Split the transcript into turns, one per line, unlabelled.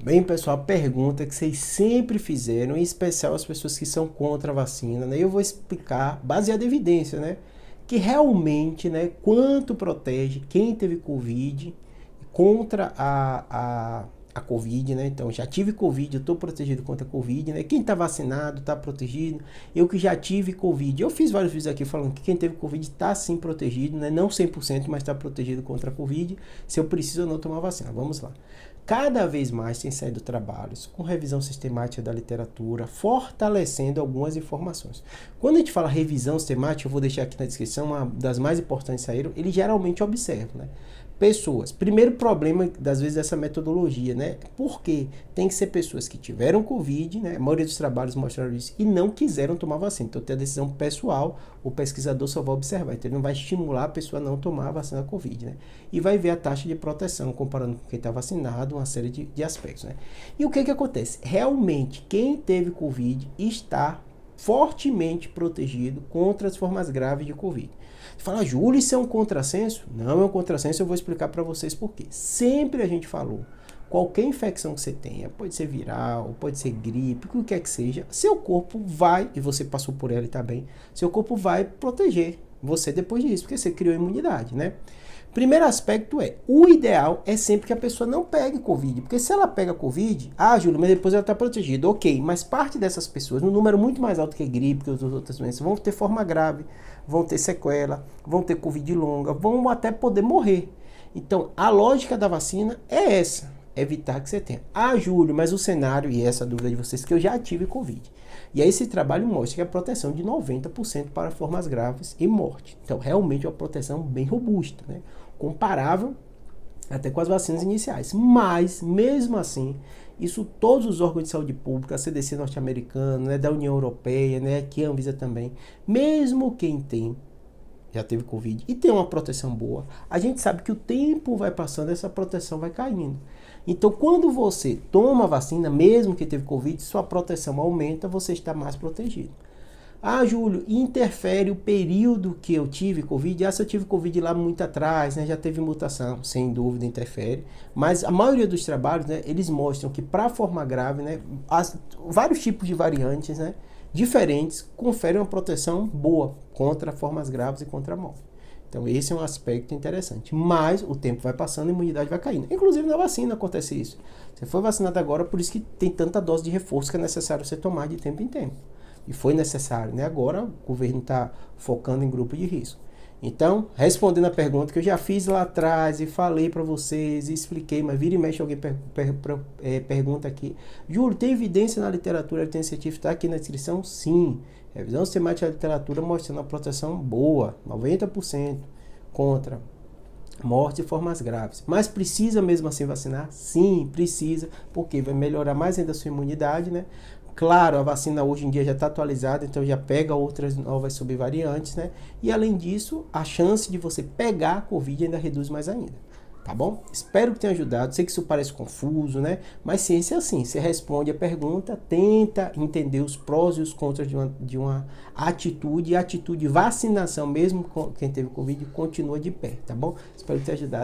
Bem, pessoal, a pergunta que vocês sempre fizeram, em especial as pessoas que são contra a vacina, né? Eu vou explicar, baseado em evidência, né? Que realmente, né, quanto protege quem teve Covid contra a Covid, né? Então, já tive Covid, eu estou protegido contra a Covid, né? Quem está vacinado está protegido. Eu que já tive Covid, eu fiz vários vídeos aqui falando que quem teve Covid está sim protegido, né? Não 100%, mas está protegido contra a Covid, se eu preciso ou não tomar vacina. Vamos lá. Cada vez mais tem saído trabalhos com revisão sistemática da literatura, fortalecendo algumas informações. Quando a gente fala revisão sistemática, eu vou deixar aqui na descrição, uma das mais importantes saíram, ele geralmente observa, né? Pessoas. Primeiro problema, das vezes, dessa metodologia, né? Porque tem que ser pessoas que tiveram Covid, né? A maioria dos trabalhos mostraram isso, e não quiseram tomar vacina. Então, tem a decisão pessoal, o pesquisador só vai observar. Então, ele não vai estimular a pessoa a não tomar a vacina Covid, né? E vai ver a taxa de proteção, comparando com quem está vacinado, uma série de aspectos, né? E o que acontece? Realmente, quem teve Covid está fortemente protegido contra as formas graves de Covid. Você fala, Júlio, isso é um contrassenso? Não é um contrassenso, eu vou explicar para vocês por quê. Sempre a gente falou, qualquer infecção que você tenha, pode ser viral, pode ser gripe, o que quer que seja, seu corpo vai, e você passou por ela e está bem, seu corpo vai proteger você depois disso, porque você criou imunidade, né? Primeiro aspecto é, o ideal é sempre que a pessoa não pegue Covid, porque se ela pega Covid, Júlio, mas depois ela está protegida, ok, mas parte dessas pessoas, num número muito mais alto que gripe, que as outras doenças, vão ter forma grave, vão ter sequela, vão ter Covid longa, vão até poder morrer. Então, a lógica da vacina é essa, evitar que você tenha. Júlio, mas o cenário, e essa dúvida de vocês, que eu já tive Covid. E aí esse trabalho mostra que a proteção de 90% para formas graves e morte. Então, realmente é uma proteção bem robusta, né? Comparável até com as vacinas iniciais. Mas, mesmo assim, isso todos os órgãos de saúde pública, a CDC norte-americana, né, da União Europeia, né, aqui a Anvisa também, mesmo quem já teve Covid e tem uma proteção boa, a gente sabe que o tempo vai passando, essa proteção vai caindo. Então, quando você toma a vacina, mesmo que teve Covid, sua proteção aumenta, você está mais protegido. Júlio, interfere o período que eu tive Covid? Se eu tive Covid lá muito atrás, né, já teve mutação, sem dúvida interfere. Mas a maioria dos trabalhos, né, eles mostram que para a forma grave, né, vários tipos de variantes, né, diferentes conferem uma proteção boa contra formas graves e contra a morte. Então esse é um aspecto interessante. Mas o tempo vai passando e a imunidade vai caindo. Inclusive na vacina acontece isso. Você foi vacinado agora, por isso que tem tanta dose de reforço que é necessário você tomar de tempo em tempo. E foi necessário, né? Agora o governo está focando em grupo de risco. Então, respondendo a pergunta que eu já fiz lá atrás e falei para vocês e expliquei, mas vira e mexe alguém pergunta aqui. Júlio, tem evidência na literatura, evidência científica, está aqui na descrição? Sim. Revisão sistemática da literatura mostrando uma proteção boa, 90% contra morte e formas graves. Mas precisa mesmo assim vacinar? Sim, precisa, porque vai melhorar mais ainda a sua imunidade, né? Claro, a vacina hoje em dia já está atualizada, então já pega outras novas subvariantes, né? E além disso, a chance de você pegar a Covid ainda reduz mais ainda. Tá bom? Espero que tenha ajudado. Sei que isso parece confuso, né? Mas ciência é assim. Você responde a pergunta, tenta entender os prós e os contras de uma atitude. E a atitude de vacinação, mesmo com quem teve Covid, continua de pé, tá bom? Espero que tenha ajudado.